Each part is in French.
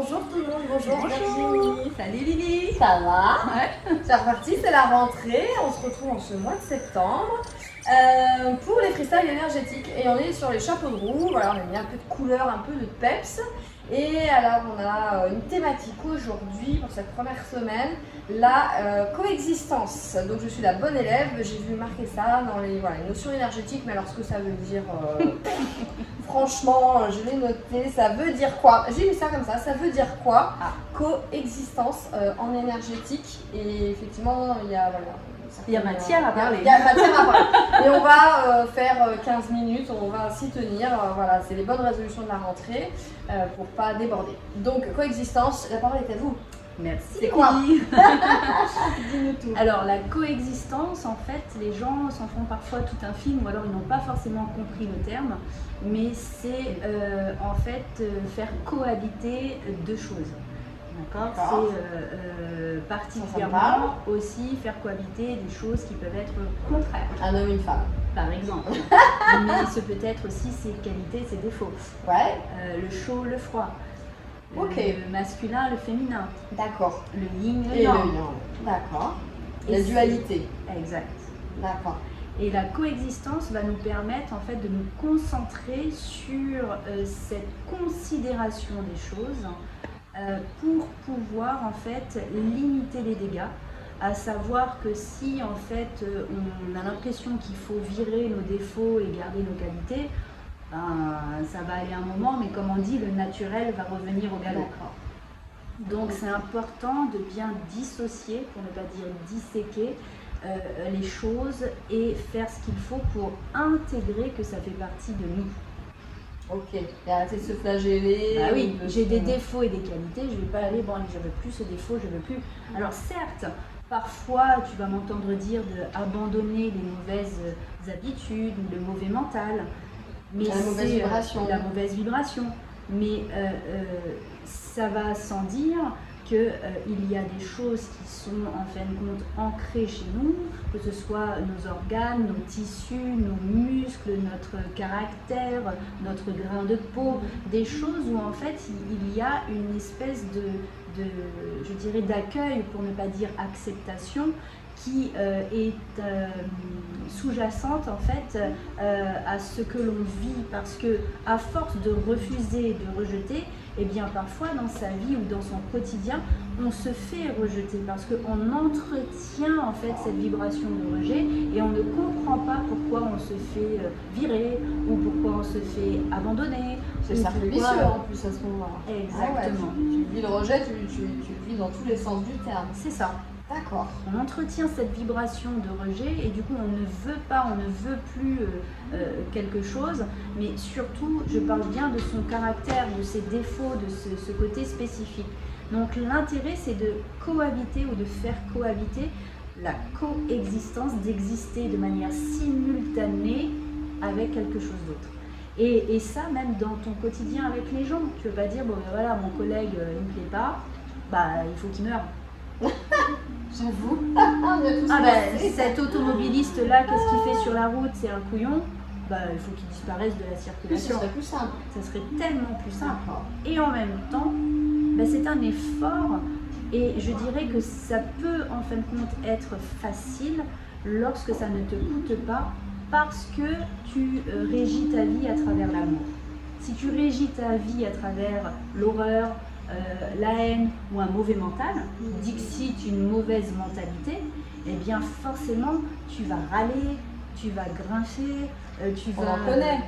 Bonjour tout le monde, bonjour Virginie. Salut Lily. Ça va? Ouais. C'est reparti, c'est la rentrée. On se retrouve en ce mois de septembre pour les freestyles énergétiques. Et on est sur les chapeaux de roue. Voilà, on a mis un peu de couleur, un peu de peps. Et alors on a une thématique aujourd'hui pour cette première semaine, la coexistence. Donc je suis la bonne élève, j'ai vu marquer ça dans les notions énergétiques, mais alors ce que ça veut dire, franchement je l'ai noté, ça veut dire quoi? J'ai mis ça comme ça veut dire quoi? Coexistence en énergétique. Et effectivement il y a il y a matière à parler. Il y a matière à parler. Et on va faire 15 minutes, on va s'y tenir. Voilà, c'est les bonnes résolutions de la rentrée pour pas déborder. Donc, coexistence, la parole est à vous. Merci. C'est quoi? Dis-nous tout. Alors, la coexistence, en fait, les gens s'en font parfois tout un film ou alors ils n'ont pas forcément compris le terme, mais c'est en fait faire cohabiter deux choses. D'accord. C'est particulièrement aussi faire cohabiter des choses qui peuvent être contraires. Un homme et une femme. Par exemple. Mais ce peut être aussi ses qualités, ses défauts. Ouais. Le chaud, le froid. Ok. Le masculin, le féminin. D'accord. Le yin, le yang. yang. D'accord. Et la dualité. Exact. D'accord. Et la coexistence va nous permettre en fait de nous concentrer sur cette considération des choses pour pouvoir en fait limiter les dégâts, à savoir que si en fait on a l'impression qu'il faut virer nos défauts et garder nos qualités, ça va aller un moment, mais comme on dit, le naturel va revenir au galop. Donc c'est important de bien dissocier, pour ne pas dire disséquer, les choses et faire ce qu'il faut pour intégrer que ça fait partie de nous. Ok, et arrêter de se flageller. Bah oui, j'ai des défauts et des qualités, je ne vais pas aller, bon je veux plus ce défaut, je veux plus. Alors certes, parfois tu vas m'entendre dire d'abandonner les mauvaises habitudes, le mauvais mental, mais la mauvaise vibration. La mauvaise vibration. Mais ça va sans dire qu'il y a des choses qui sont en fin de compte ancrées chez nous, que ce soit nos organes, nos tissus, nos muscles, notre caractère, notre grain de peau, des choses où en fait il y a une espèce je dirais d'accueil, pour ne pas dire acceptation, qui est sous-jacente en fait à ce que l'on vit, parce que à force de refuser, de rejeter, et bien parfois dans sa vie ou dans son quotidien, on se fait rejeter parce qu'on entretient en fait cette vibration de rejet et on ne comprend pas pourquoi on se fait virer ou pourquoi on se fait abandonner. C'est cercle vicieux en plus à ce moment-là. Exactement. Ah ouais, tu vis le rejet, tu le vis dans tous les sens du terme. C'est ça. D'accord. On entretient cette vibration de rejet et du coup on ne veut pas, on ne veut plus quelque chose, mais surtout je parle bien de son caractère, de ses défauts, de ce côté spécifique. Donc l'intérêt c'est de cohabiter ou de faire cohabiter la coexistence, d'exister de manière simultanée avec quelque chose d'autre. Et ça même dans ton quotidien avec les gens, tu ne veux pas dire bon ben voilà mon collègue il me plaît pas, bah il faut qu'il meure. J'avoue. Cet automobiliste là, qu'est-ce qu'il fait sur la route? C'est un couillon. Bah, il faut qu'il disparaisse de la circulation. Ce serait plus simple. Ça serait tellement plus simple. Et en même temps, c'est un effort. Et je dirais que ça peut en fin de compte être facile lorsque ça ne te coûte pas, parce que tu régis ta vie à travers l'amour. Si tu régis ta vie à travers l'horreur, la haine ou un mauvais mental, dixit une mauvaise mentalité, eh bien forcément tu vas râler, tu vas grincer, tu vas... On en connaît.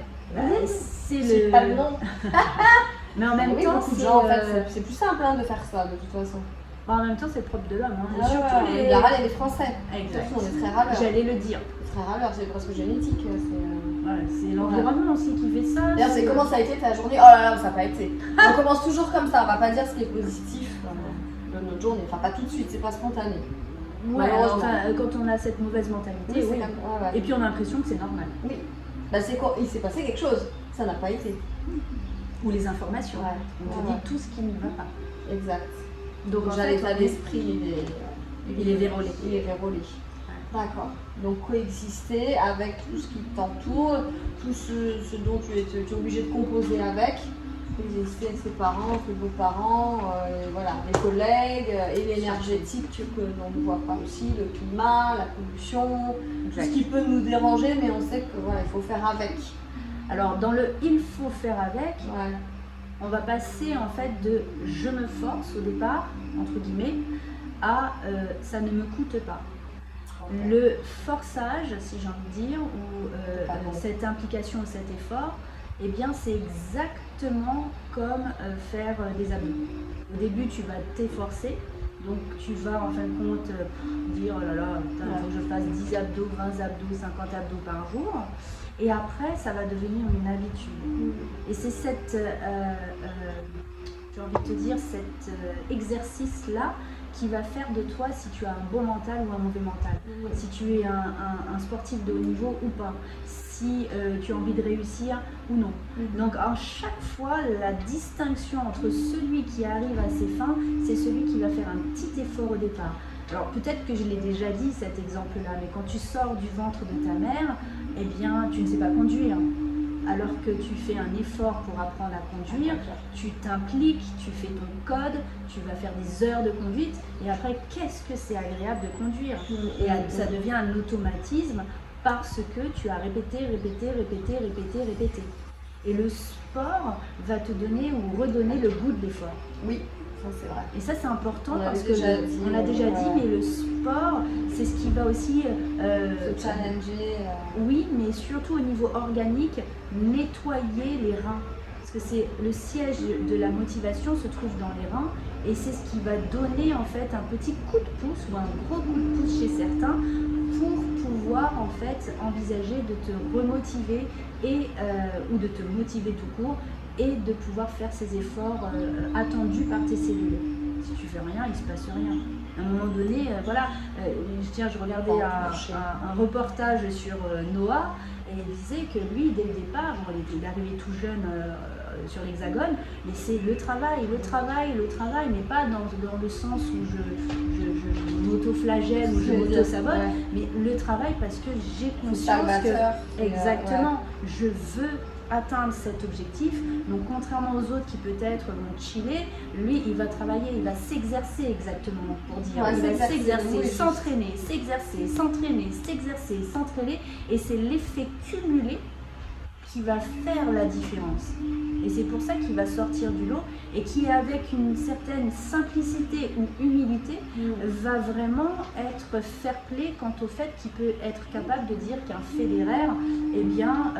C'est pas le nom. Mais en même temps, c'est plus simple de faire ça de toute façon. En même temps, c'est propre de l'homme. Surtout les râles et les Français. Exact. Surtout, on est très râleurs. J'allais le dire. Très râleurs, c'est presque génétique. C'est l'environnement aussi qui fait ça. D'ailleurs, c'est comment ça a été ta journée? Oh là là, ça n'a pas été. On commence toujours comme ça, on va pas dire ce qui est positif de notre journée. Enfin, pas tout de suite, c'est pas spontané. Ouais, quand on a cette mauvaise mentalité, oui. Et puis on a l'impression que c'est normal. Oui. C'est quoi? Il s'est passé quelque chose, ça n'a pas été. Ou les informations. On te dit tout ce qui ne va pas. Exact. Donc déjà l'état d'esprit, il est vérolé. Il est vérolé. D'accord. Donc coexister avec tout ce qui t'entoure, tout ce dont tu es obligé de composer avec, avec ses parents, ses beaux-parents, voilà, les collègues, et l'énergétique dont on ne voit pas aussi, le climat, la pollution, tout ce qui peut nous déranger, mais on sait que voilà, il faut faire avec. Alors dans le il faut faire avec, on va passer en fait de je me force au départ, entre guillemets, à ça ne me coûte pas. Le forçage, si j'ai envie de dire, ou cette implication ou cet effort, eh bien c'est exactement comme faire des abdos. Au début tu vas t'efforcer, donc tu vas en fin de compte dire oh là là, il faut que je fasse 10 abdos, 20 abdos, 50 abdos par jour. Et après ça va devenir une habitude. Et c'est cette, j'ai envie de te dire, cet exercice-là qui va faire de toi si tu as un bon mental ou un mauvais mental, si tu es un sportif de haut niveau ou pas, si tu as envie de réussir ou non. Donc à chaque fois, la distinction entre celui qui arrive à ses fins, c'est celui qui va faire un petit effort au départ. Alors peut-être que je l'ai déjà dit cet exemple-là, mais quand tu sors du ventre de ta mère, eh bien tu ne sais pas conduire. Alors que tu fais un effort pour apprendre à conduire, tu t'impliques, tu fais ton code, tu vas faire des heures de conduite et après qu'est-ce que c'est agréable de conduire. Et ça devient un automatisme parce que tu as répété. Et le sport va te donner ou redonner le goût de l'effort. Oui, ça c'est vrai. Et ça c'est important parce que on l'a déjà dit, mais le sport c'est ce qui va aussi se challenger. Oui, mais surtout au niveau organique, nettoyer les reins. Parce que c'est le siège de la motivation se trouve dans les reins et c'est ce qui va donner en fait un petit coup de pouce ou un gros coup de pouce chez certains pour pouvoir en fait envisager de te remotiver et, ou de te motiver tout court et de pouvoir faire ces efforts attendus par tes cellules. Si tu fais rien, il ne se passe rien. À un moment donné, voilà, je regardais un reportage sur Noah et il disait que lui, dès le départ, il est arrivé tout jeune sur l'Hexagone, mais c'est le travail, mais pas dans le sens où je m'auto-flagelle ou je m'auto-sabote, mais le travail parce que j'ai conscience que, exactement, je veux atteindre cet objectif. Donc contrairement aux autres qui peut-être vont chiller, lui il va travailler, il va s'exercer exactement pour dire, il va s'exercer, s'entraîner, s'entraîner et c'est l'effet cumulé qui va faire la différence. Et c'est pour ça qu'il va sortir du lot et qui, avec une certaine simplicité ou humilité, va vraiment être fair-play quant au fait qu'il peut être capable de dire qu'un Federer, eh bien,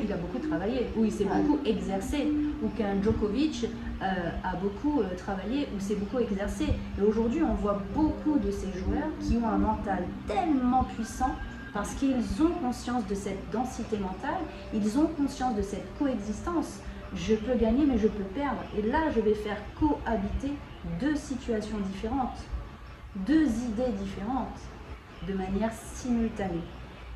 il a beaucoup travaillé, ou il s'est beaucoup exercé, ou qu'un Djokovic a beaucoup travaillé, ou s'est beaucoup exercé. Et aujourd'hui, on voit beaucoup de ces joueurs qui ont un mental tellement puissant parce qu'ils ont conscience de cette densité mentale, ils ont conscience de cette coexistence. Je peux gagner, mais je peux perdre. Et là, je vais faire cohabiter deux situations différentes, deux idées différentes, de manière simultanée.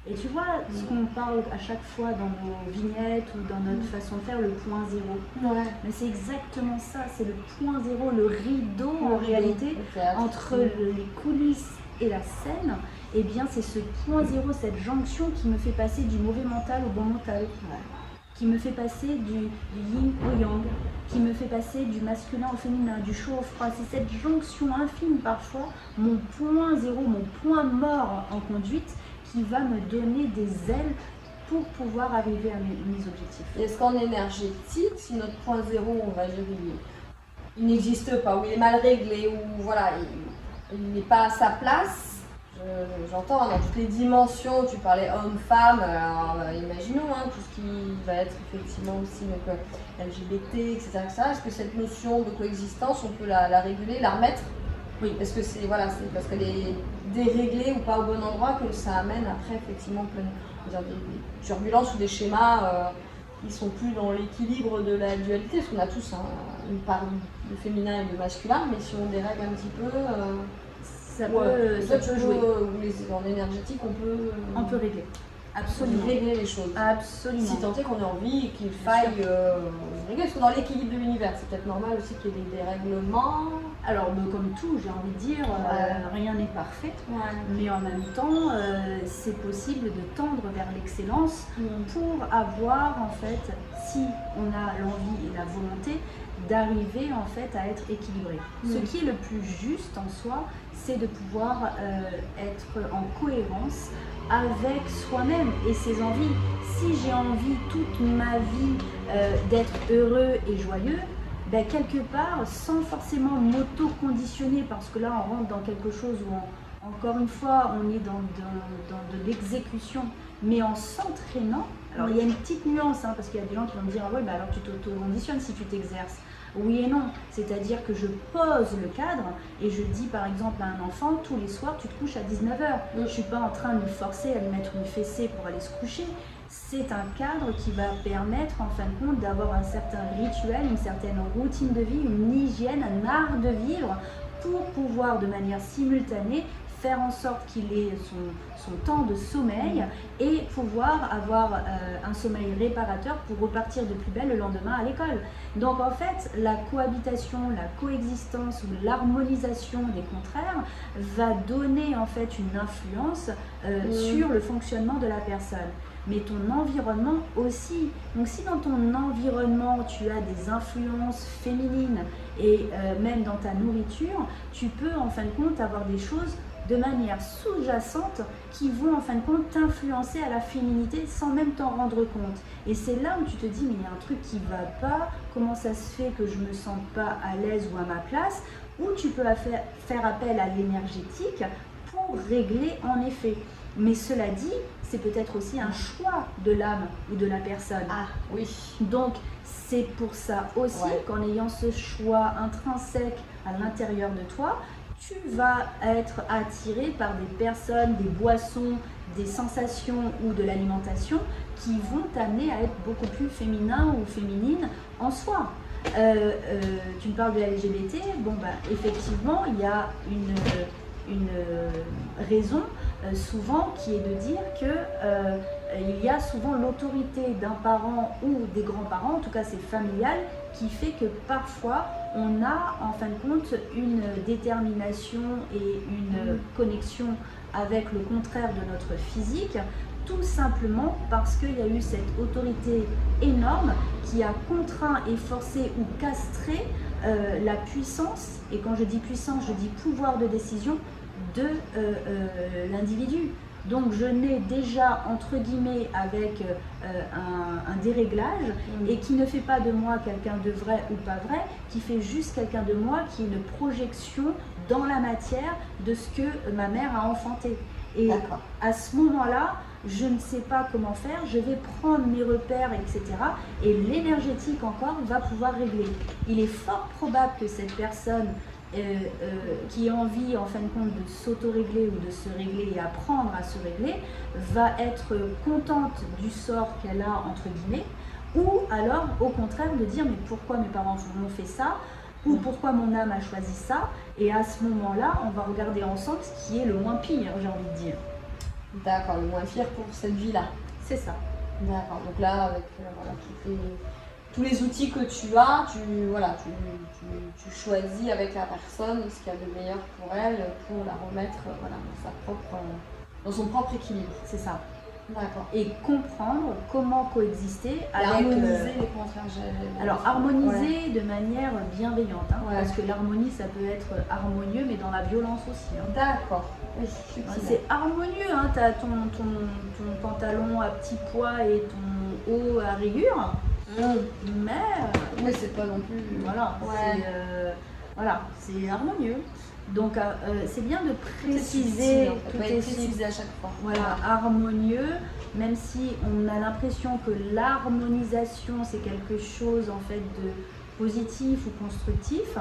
Et tu vois, ce qu'on parle à chaque fois dans nos vignettes ou dans notre façon de faire, le point zéro. Mais c'est exactement ça, c'est le point zéro, le rideau en réalité, entre les coulisses et la scène. Eh bien, c'est ce point zéro, cette jonction qui me fait passer du mauvais mental au bon mental. Qui me fait passer du yin au yang, qui me fait passer du masculin au féminin, du chaud au froid. C'est cette jonction infime parfois, mon point zéro, mon point mort en conduite, qui va me donner des ailes pour pouvoir arriver à mes objectifs. Est-ce qu'en énergétique, si notre point zéro, on va dire, il n'existe pas, ou il est mal réglé, ou voilà, il n'est pas à sa place, j'entends dans toutes les dimensions, tu parlais homme-femme, alors imaginons tout ce qui va être effectivement aussi donc, LGBT, etc. Est-ce que cette notion de coexistence, on peut la réguler, la remettre? Oui. Est-ce que c'est parce qu'elle est déréglée ou pas au bon endroit que ça amène après effectivement des turbulences ou des schémas qui ne sont plus dans l'équilibre de la dualité? Parce qu'on a tous une part de féminin et de masculin, mais si on dérègle un petit peu... ça peut jouer. En énergétique, on peut régler. Absolument. régler les choses. Absolument. Si tant est qu'on ait envie et qu'il faille régler, parce que dans l'équilibre de l'univers, c'est peut-être normal aussi qu'il y ait des dérèglements. Alors, comme tout, j'ai envie de dire, rien n'est parfait, mais en même temps, c'est possible de tendre vers l'excellence pour avoir, en fait, si on a l'envie et la volonté, d'arriver en fait à être équilibré. Ce qui est le plus juste en soi, c'est de pouvoir être en cohérence avec soi-même et ses envies. Si j'ai envie toute ma vie d'être heureux et joyeux, ben, quelque part, sans forcément m'auto-conditionner, parce que là on rentre dans quelque chose où encore une fois on est dans de l'exécution, mais en s'entraînant. Alors il y a une petite nuance, parce qu'il y a des gens qui vont me dire ah ouais, bah alors tu t'auto-conditionnes si tu t'exerces. Oui et non, c'est-à-dire que je pose le cadre et je dis par exemple à un enfant, tous les soirs tu te couches à 19h. Je ne suis pas en train de le forcer à lui mettre une fessée pour aller se coucher. C'est un cadre qui va permettre en fin de compte d'avoir un certain rituel, une certaine routine de vie, une hygiène, un art de vivre pour pouvoir de manière simultanée faire en sorte qu'il ait son temps de sommeil et pouvoir avoir un sommeil réparateur pour repartir de plus belle le lendemain à l'école. Donc en fait, la cohabitation, la coexistence ou l'harmonisation des contraires va donner en fait une influence sur le fonctionnement de la personne. Mais ton environnement aussi. Donc si dans ton environnement tu as des influences féminines et même dans ta nourriture, tu peux en fin de compte avoir des choses de manière sous-jacente qui vont en fin de compte t'influencer à la féminité sans même t'en rendre compte. Et c'est là où tu te dis mais il y a un truc qui va pas, comment ça se fait que je me sens pas à l'aise ou à ma place, ou tu peux faire appel à l'énergétique pour régler en effet. Mais cela dit, c'est peut-être aussi un choix de l'âme ou de la personne. Ah oui. Donc c'est pour ça aussi qu'en ayant ce choix intrinsèque à l'intérieur de toi, tu vas être attiré par des personnes, des boissons, des sensations ou de l'alimentation qui vont t'amener à être beaucoup plus féminin ou féminine en soi. Tu me parles de la LGBT, bon bah effectivement il y a une raison souvent qui est de dire que il y a souvent l'autorité d'un parent ou des grands-parents, en tout cas c'est familial, qui fait que parfois on a en fin de compte une détermination et une connexion avec le contraire de notre physique, tout simplement parce qu'il y a eu cette autorité énorme qui a contraint et forcé ou castré la puissance, et quand je dis puissance, je dis pouvoir de décision de l'individu. Donc je nais déjà entre guillemets avec un déréglage et qui ne fait pas de moi quelqu'un de vrai ou pas vrai, qui fait juste quelqu'un de moi qui est une projection dans la matière de ce que ma mère a enfanté. Et à ce moment-là, je ne sais pas comment faire, je vais prendre mes repères, etc. Et l'énergétique encore va pouvoir régler. Il est fort probable que cette personne qui a envie en fin de compte de s'auto-régler ou de se régler et apprendre à se régler, va être contente du sort qu'elle a entre guillemets, ou alors au contraire de dire mais pourquoi mes parents m'ont fait ça, ou pourquoi mon âme a choisi ça, et à ce moment-là on va regarder ensemble ce qui est le moins pire, j'ai envie de dire. D'accord, le moins pire pour cette vie-là. C'est ça. D'accord, donc là avec tous les outils que tu as, tu choisis avec la personne ce qu'il y a de meilleur pour elle, pour la remettre dans son propre équilibre. C'est ça. D'accord. Et comprendre comment coexister avec harmoniser les contraires. Alors harmoniser de manière bienveillante, parce que l'harmonie ça peut être harmonieux mais dans la violence aussi. D'accord. Oui, c'est harmonieux, tu as ton pantalon à petits pois et ton haut à rayures. Mais c'est pas non plus. Voilà, c'est harmonieux. Donc c'est bien de préciser, tout est précisé à chaque fois. Voilà, harmonieux, même si on a l'impression que l'harmonisation c'est quelque chose en fait de positif ou constructif.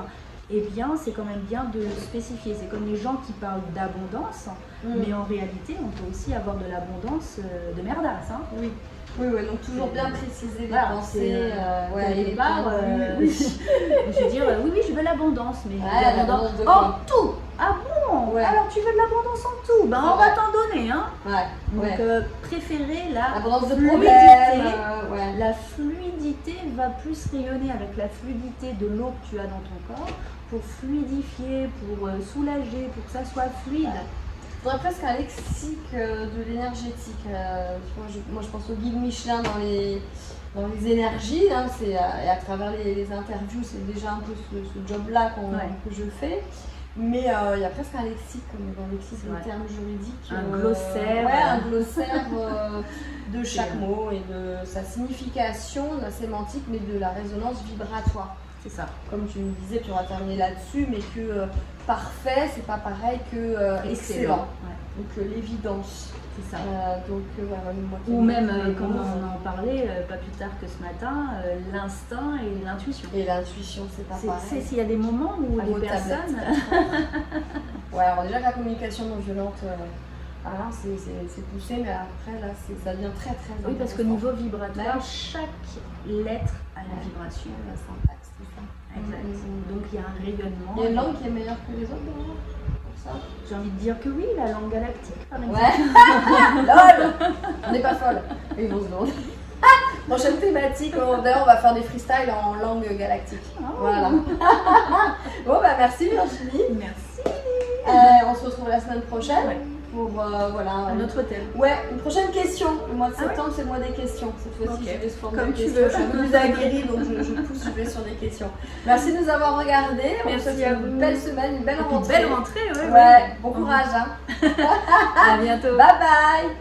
Eh bien, c'est quand même bien de le spécifier. C'est comme les gens qui parlent d'abondance, mais en réalité, on peut aussi avoir de l'abondance de merdasse. Oui, donc toujours bien préciser les pensées. Au départ, je veux dire, oui, je veux l'abondance, mais l'abondance en tout. Ah bon, bon, Ouais. alors tu veux de l'abondance en tout, ben on va t'en donner. Hein. Ouais. Donc Ouais. préférez la L'abondance de fluidité. problèmes. Ouais. La fluidité va plus rayonner avec la fluidité de l'eau que tu as dans ton corps pour fluidifier, pour soulager, pour que ça soit fluide. Il faudrait presque un lexique de l'énergétique. Moi, je pense au guide Michelin dans les énergies. Hein, et à travers les interviews, c'est déjà un peu ce job-là que je fais. Mais il y a presque un lexique, comme dans le lexique des termes juridiques. Un glossaire. Ouais, un glossaire de chaque mot et de sa signification, de la sémantique, mais de la résonance vibratoire. C'est ça. Comme tu me disais, tu auras terminé là-dessus, mais que parfait, c'est pas pareil que excellent. Ouais. Donc l'évidence. C'est ça. Moi, Ou même, comme on en parlait pas plus tard que ce matin, l'instinct et l'intuition. Et l'intuition, c'est pas pareil. S'il y a des moments où les personnes... Ouais, alors déjà que la communication non violente, c'est poussé, mais après, là, ça devient très très Oui, parce qu'au intéressant. niveau vibratoire, chaque lettre a une vibration. La syntaxe, c'est ça. Exact. Donc il y a un rayonnement. Il y a une langue qui est meilleure que les autres, d'ailleurs, pour ça. J'ai envie de dire que oui, la langue galactique, par exemple. Ouais. LOL. On n'est pas folle. Ils vont se demander. Prochaine thématique, d'ailleurs on va faire des freestyles en langue galactique. Oh. Voilà. Bon bah merci Virginie. Merci. On se retrouve la semaine prochaine pour Un autre thème. Ouais, une prochaine question. Le mois de septembre c'est le mois des questions. Cette fois-ci je vais se former Comme des tu questions. veux. Je suis un peu plus aguerrie donc je pousse, je vais sur des questions. Merci de nous avoir regardés. On vous Merci souhaite à une vous. belle semaine, une belle rentrée. Belle rentrée, Ouais, bon courage. Hein. À bientôt. Bye bye.